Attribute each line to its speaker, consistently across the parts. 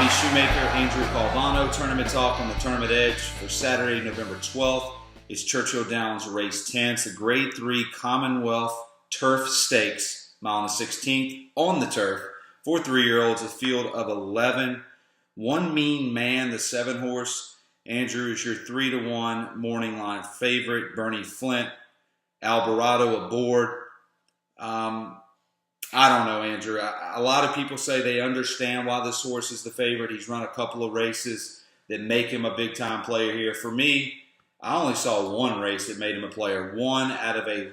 Speaker 1: Bobby Shoemaker, Andrew Calvano, Tournament Talk on the Tournament Edge for Saturday, November 12th. It's Churchill Downs Race 10. It's the Grade 3 Commonwealth Turf Stakes, mile and 16th on the turf for 3-year-olds, a field of 11. One Mean Man, the 7-horse. Andrew is your 3-1 morning line favorite. Bernie Flint, Alvarado aboard. I don't know, Andrew. A lot of people say they understand why this horse is the favorite. He's run a couple of races that make him a big-time player here. For me, I only saw one race that made him a player, one out of a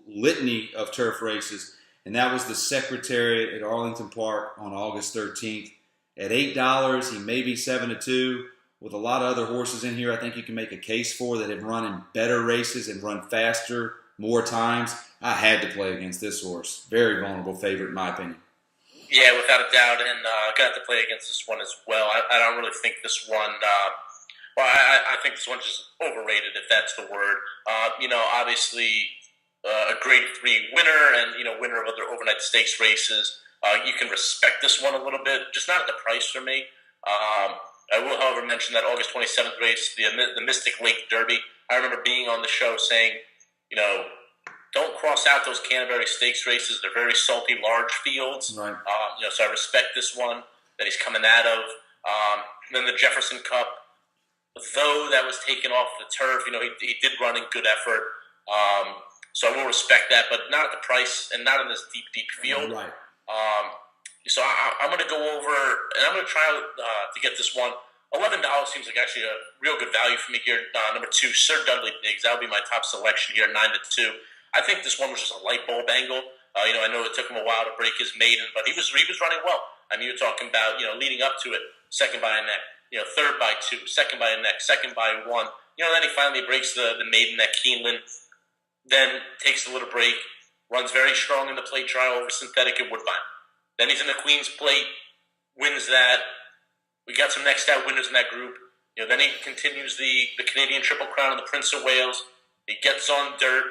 Speaker 1: litany of turf races, and that was the Secretariat at Arlington Park on August 13th. At $8, he may be 7-2. With a lot of other horses in here, I think you can make a case for that have run in better races and run faster more times. I had to play against this horse. Very vulnerable favorite, in my opinion.
Speaker 2: Yeah, without a doubt, and got to play against this one as well. I don't really think this one. I think this one's just overrated, if that's the word. Obviously, a Grade 3 winner, and winner of other overnight stakes races. You can respect this one a little bit, just not at the price for me. I will, however, mention that August 27th race, the Mystic Lake Derby. I remember being on the show saying, don't cross out those Canterbury Stakes races. They're very salty, large fields.
Speaker 1: Right.
Speaker 2: So I respect this one that he's coming out of. Then the Jefferson Cup, though that was taken off the turf, he did run in good effort. So I will respect that, but not at the price and not in this deep field.
Speaker 1: Right.
Speaker 2: So I'm going to go over, and I'm going to try to get this one. $11 seems like actually a real good value for me here. Number 2, Sir Dudley Diggs. That would be my top selection here, 9-2. I think this one was just a light bulb angle. I know it took him a while to break his maiden, but he was running well. I mean, you're talking about, leading up to it, second by a neck, third by 2, second by a neck, second by 1. Then he finally breaks the maiden at Keeneland, then takes a little break, runs very strong in the plate trial over Synthetic at Woodbine. Then he's in the Queen's Plate, wins that. We got some next out winners in that group. Then he continues the Canadian Triple Crown and the Prince of Wales. He gets on dirt.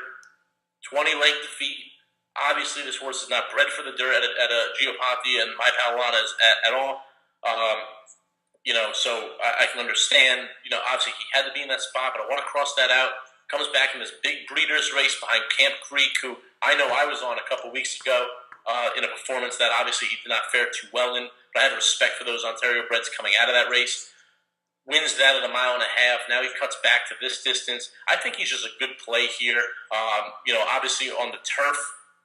Speaker 2: 20-length defeat. Obviously, this horse is not bred for the dirt at a Geoponte and My Paolana at all. So I can understand, obviously he had to be in that spot, but I want to cross that out. Comes back in this big breeders race behind Camp Creek, who I know I was on a couple weeks ago in a performance that obviously he did not fare too well in, but I had respect for those Ontario breds coming out of that race. Wins that at 1.5 miles. Now he cuts back to this distance. I think he's just a good play here. Obviously on the turf,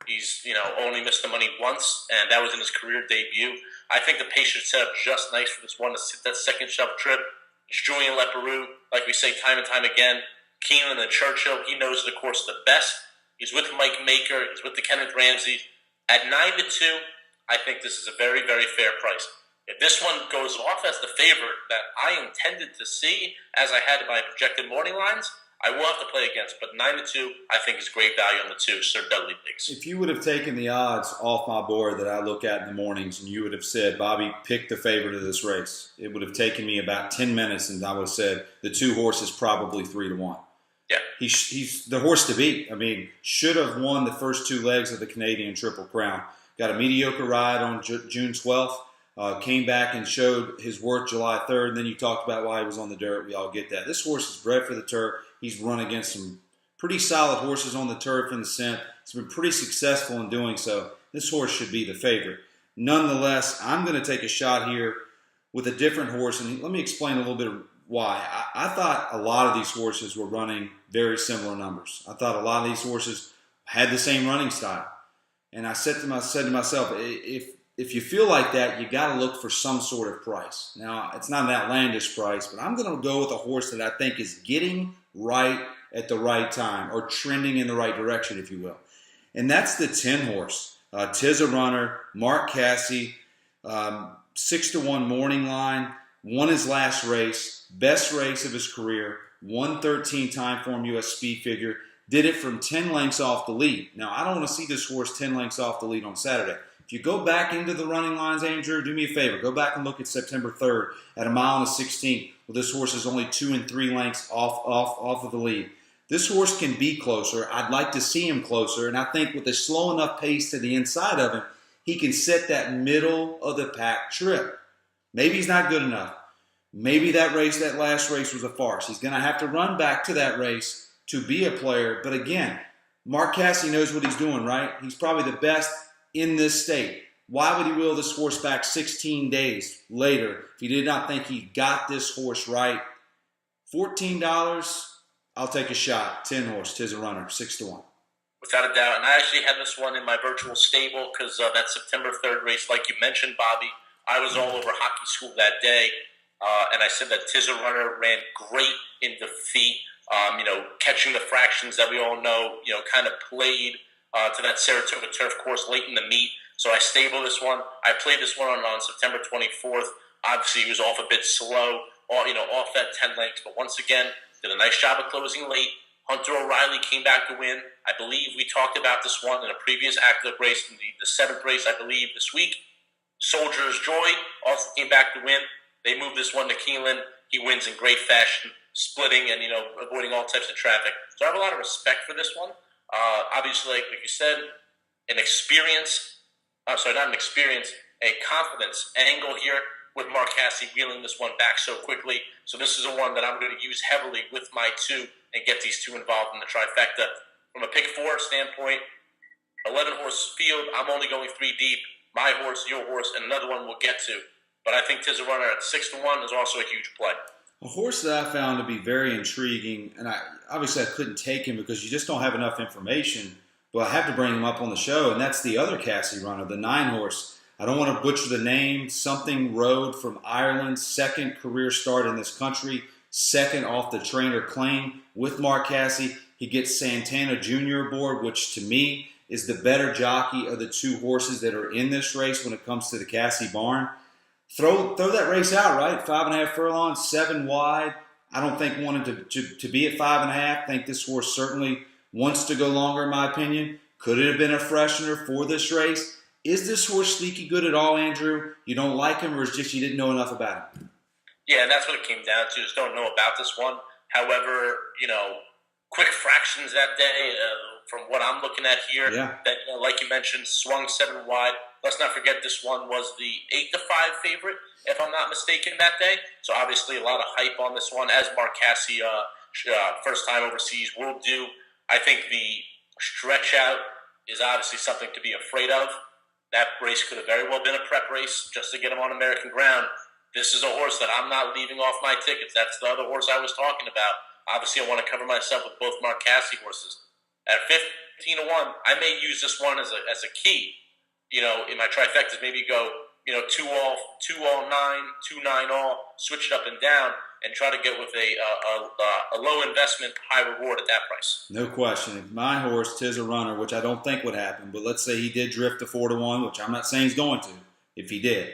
Speaker 2: he's only missed the money once, and that was in his career debut. I think the pace should set up just nice for this one to sit that second shelf trip. It's Julian Leparoux, like we say time and time again. Keeneland and Churchill, he knows the course the best. He's with Mike Maker. He's with the Kenneth Ramsey. At 9-2, I think this is a very, very fair price. If this one goes off as the favorite that I intended to see, as I had my projected morning lines, I will have to play against. But 9-2, I think is great value on the 2, Sir Dudley Diggs.
Speaker 1: If you would have taken the odds off my board that I look at in the mornings and you would have said, Bobby, pick the favorite of this race, it would have taken me about 10 minutes and I would have said the 2 horses probably 3-1.
Speaker 2: Yeah.
Speaker 1: He's the horse to beat. I mean, should have won the first 2 legs of the Canadian Triple Crown. Got a mediocre ride on June 12th. Came back and showed his worth July 3rd. Then you talked about why he was on the dirt. We all get that. This horse is bred for the turf. He's run against some pretty solid horses on the turf in the scent. He's been pretty successful in doing so. This horse should be the favorite. Nonetheless, I'm going to take a shot here with a different horse, and let me explain a little bit of why. I thought a lot of these horses were running very similar numbers. I thought a lot of these horses had the same running style. And I said to myself, if you feel like that, you got to look for some sort of price. Now, it's not an outlandish price, but I'm going to go with a horse that I think is getting right at the right time, or trending in the right direction, if you will. And that's the 10 horse. Tis a Runner, Mark Casse, 6-1 morning line, won his last race, best race of his career, 113 time form U.S. speed figure, did it from 10 lengths off the lead. Now, I don't want to see this horse 10 lengths off the lead on Saturday. If you go back into the running lines, Andrew, do me a favor. Go back and look at September 3rd at 1 mile and 16, where this horse is only 2 and 3 lengths off of the lead. This horse can be closer. I'd like to see him closer, and I think with a slow enough pace to the inside of him, he can set that middle of the pack trip. Maybe he's not good enough. Maybe that last race was a farce. He's going to have to run back to that race to be a player. But again, Mark Casse knows what he's doing, right? He's probably the best in this state. Why would he wheel this horse back 16 days later if he did not think he got this horse right? $14, I'll take a shot. 10 horse, Tis a Runner, 6-1.
Speaker 2: Without a doubt. And I actually had this one in my virtual stable because that September 3rd race, like you mentioned, Bobby, I was all over hockey school that day. And I said that Tis a Runner ran great in defeat. Catching the fractions that we all know, kind of played to that Saratoga turf course late in the meet. So I stabled this one. I played this one on September 24th. Obviously, he was off a bit slow, off that 10 lengths. But once again, did a nice job of closing late. Hunter O'Reilly came back to win. I believe we talked about this one in a previous active race, in the 7th race, I believe, this week. Soldier's Joy also came back to win. They moved this one to Keeneland. He wins in great fashion, splitting and, avoiding all types of traffic. So I have a lot of respect for this one. Obviously, like you said, a confidence angle here with Mark Casse wheeling this one back so quickly. So this is a one that I'm going to use heavily with my 2 and get these 2 involved in the trifecta. From a pick 4 standpoint, 11-horse field, I'm only going 3 deep. My horse, your horse, and another one we'll get to. But I think Tis a Runner at 6-1 is also a huge play.
Speaker 1: A horse that I found to be very intriguing, and I couldn't take him because you just don't have enough information, but I have to bring him up on the show, and that's the other Casse runner, the 9-horse. I don't want to butcher the name, Something Road from Ireland, 2nd career start in this country, 2nd off the trainer claim with Mark Casse. He gets Santana Jr. aboard, which to me is the better jockey of the 2 horses that are in this race when it comes to the Casse barn. Throw that race out, right? 5.5 furlongs, 7 wide. I don't think wanted to be at 5.5. I think this horse certainly wants to go longer, in my opinion. Could it have been a freshener for this race? Is this horse sneaky good at all, Andrew? You don't like him, or is it just you didn't know enough about him?
Speaker 2: Yeah, and that's what it came down to. Just don't know about this one. However, quick fractions that day, from what I'm looking at here, that like you mentioned, swung 7 wide. Let's not forget this one was the 8-5 favorite, if I'm not mistaken, that day. So obviously a lot of hype on this one, as Mark Casse, first time overseas, will do. I think the stretch out is obviously something to be afraid of. That race could have very well been a prep race just to get him on American ground. This is a horse that I'm not leaving off my tickets. That's the other horse I was talking about. Obviously, I want to cover myself with both Mark Casse horses. At 15-1, I may use this one as a key. In my trifectas, maybe go, 2 all, 9, 2 9 all, switch it up and down, and try to get with a low investment, high reward at that price.
Speaker 1: No question. If my horse, Tis a Runner, which I don't think would happen, but let's say he did drift to 4-1, which I'm not saying he's going to. If he did,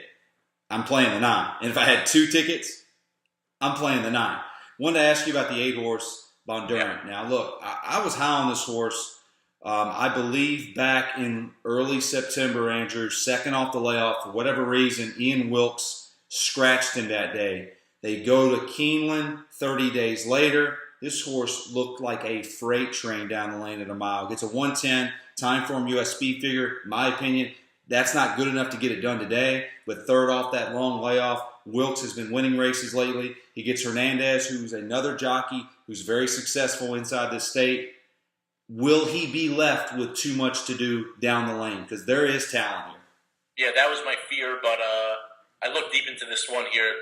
Speaker 1: I'm playing the 9. And if I had 2 tickets, I'm playing the 9. Wanted to ask you about the 8-horse Bondurant. Yeah. Now, look, I was high on this horse. I believe back in early September, Andrew, 2nd off the layoff. For whatever reason, Ian Wilkes scratched him that day. They go to Keeneland 30 days later. This horse looked like a freight train down the lane at a mile. Gets a 110 time form US speed figure. In my opinion, that's not good enough to get it done today. But 3rd off that long layoff, Wilkes has been winning races lately. He gets Hernandez, who's another jockey who's very successful inside this state. Will he be left with too much to do down the lane? Because there is talent here.
Speaker 2: Yeah, that was my fear, but I looked deep into this one here.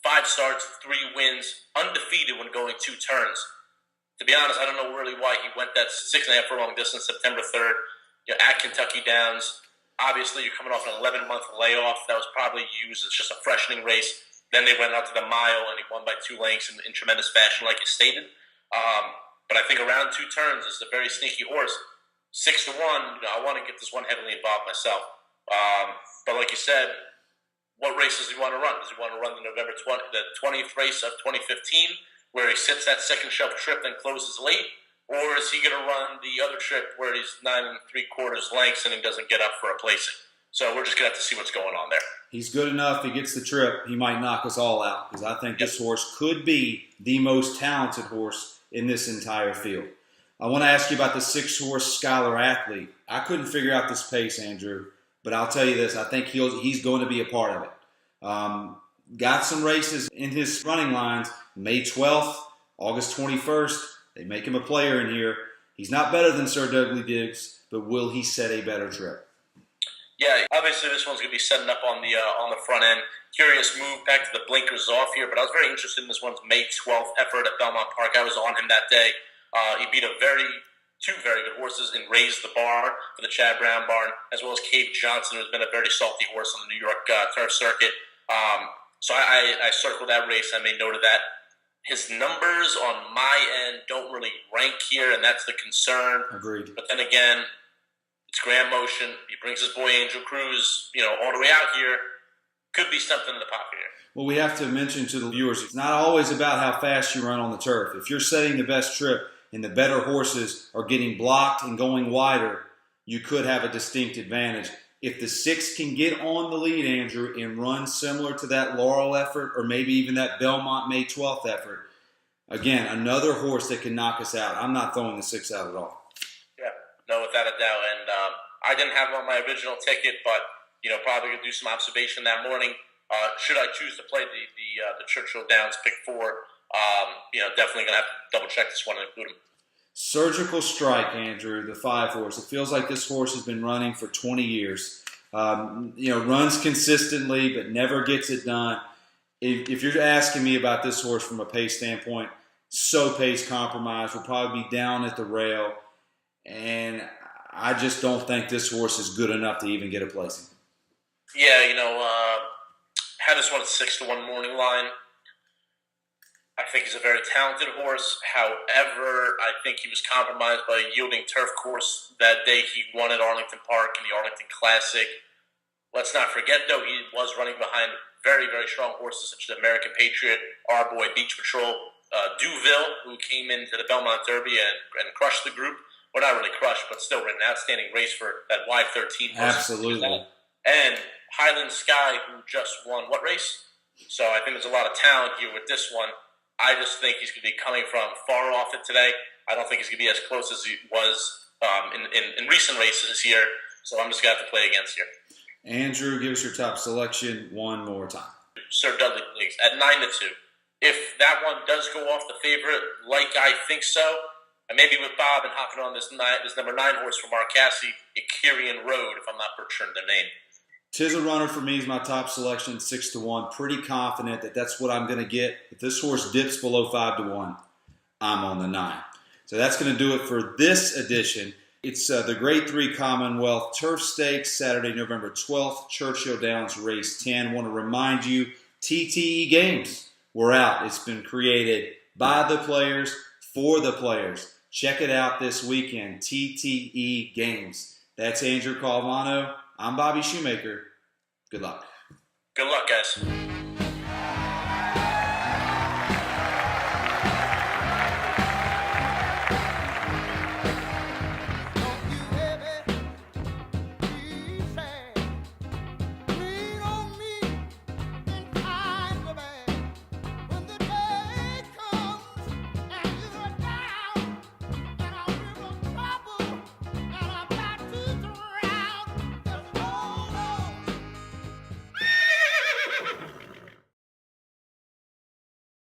Speaker 2: 5 starts, 3 wins, undefeated when going 2 turns. To be honest, I don't know really why he went that 6.5 furlong distance September 3rd at Kentucky Downs. Obviously, you're coming off an 11-month layoff. That was probably used as just a freshening race. Then they went out to the mile, and he won by 2 lengths in tremendous fashion, like you stated. But I think around 2 turns is a very sneaky horse. 6-1, I want to get this one heavily involved myself. But like you said, what race does he want to run? Does he want to run the 20th race of 2015, where he sits that second shelf trip and closes late? Or is he going to run the other trip where he's 9 3/4 lengths and he doesn't get up for a placing? So we're just going to have to see what's going on there.
Speaker 1: He's good enough. He gets the trip. He might knock us all out because I think this horse could be the most talented horse in this entire field. I want to ask you about the 6-horse Scholar Athlete. I couldn't figure out this pace, Andrew, but I'll tell you this. I think he's going to be a part of it. Got some races in his running lines. May 12th, August 21st. They make him a player in here. He's not better than Sir Dudley Diggs, but will he set a better trip?
Speaker 2: Yeah, obviously this one's going to be setting up on the front end. Curious move back to the blinkers off here, but I was very interested in this one's May 12th effort at Belmont Park. I was on him that day. He beat two very good horses in Raise the Bar for the Chad Brown barn, as well as Cave Johnson, who's been a very salty horse on the New York turf circuit. So I circled that race. I made note of that. His numbers on my end don't really rank here, and that's the concern.
Speaker 1: Agreed.
Speaker 2: But then again, it's Grand Motion. He brings his boy Angel Cruz, all the way out here. Could be something in the pocket here.
Speaker 1: Well, we have to mention to the viewers, it's not always about how fast you run on the turf. If you're setting the best trip and the better horses are getting blocked and going wider, you could have a distinct advantage. If the 6 can get on the lead, Andrew, and run similar to that Laurel effort or maybe even that Belmont May 12th effort, again, another horse that can knock us out. I'm not throwing the 6 out at all.
Speaker 2: Yeah, no, without a doubt. And I didn't have it on my original ticket, but probably going to do some observation that morning. Should I choose to play the Churchill Downs pick 4, definitely going to have to double check this one and include him.
Speaker 1: Surgical Strike, Andrew, the 5 horse. It feels like this horse has been running for 20 years. Runs consistently, but never gets it done. If you're asking me about this horse from a pace standpoint, so pace compromised, will probably be down at the rail. And I just don't think this horse is good enough to even get a placing.
Speaker 2: Yeah, had this one at 6-1 morning line. I think he's a very talented horse. However, I think he was compromised by a yielding turf course that day he won at Arlington Park in the Arlington Classic. Let's not forget, though, he was running behind very, very strong horses such as American Patriot, Our Boy Beach Patrol, Duville, who came into the Belmont Derby and crushed the group. Well, not really crushed, but still ran an outstanding race for that wide 13 horse.
Speaker 1: Absolutely.
Speaker 2: And Highland Sky, who just won what race? So I think there's a lot of talent here with this one. I just think he's going to be coming from far off it today. I don't think he's going to be as close as he was in recent races here. So I'm just going to have to play against here.
Speaker 1: Andrew, give us your top selection one more time.
Speaker 2: Sir Dudley Diggs at 9-2. If that one does go off the favorite, like I think so, and maybe with Bob and hopping on this number 9 horse from Mark Cassidy, Ikirian Road, if I'm not butchering the name.
Speaker 1: Tizzle Runner for me is my top selection, 6-1. Pretty confident that that's what I'm going to get. If this horse dips below 5-1, I'm on the 9. So that's going to do it for this edition. It's the Grade 3 Commonwealth Turf Stakes, Saturday, November 12th, Churchill Downs, Race 10. Want to remind you, TTE Games, we're out. It's been created by the players, for the players. Check it out this weekend, TTE Games. That's Andrew Calvano. I'm Bobby Shoemaker. Good luck.
Speaker 2: Good luck, guys.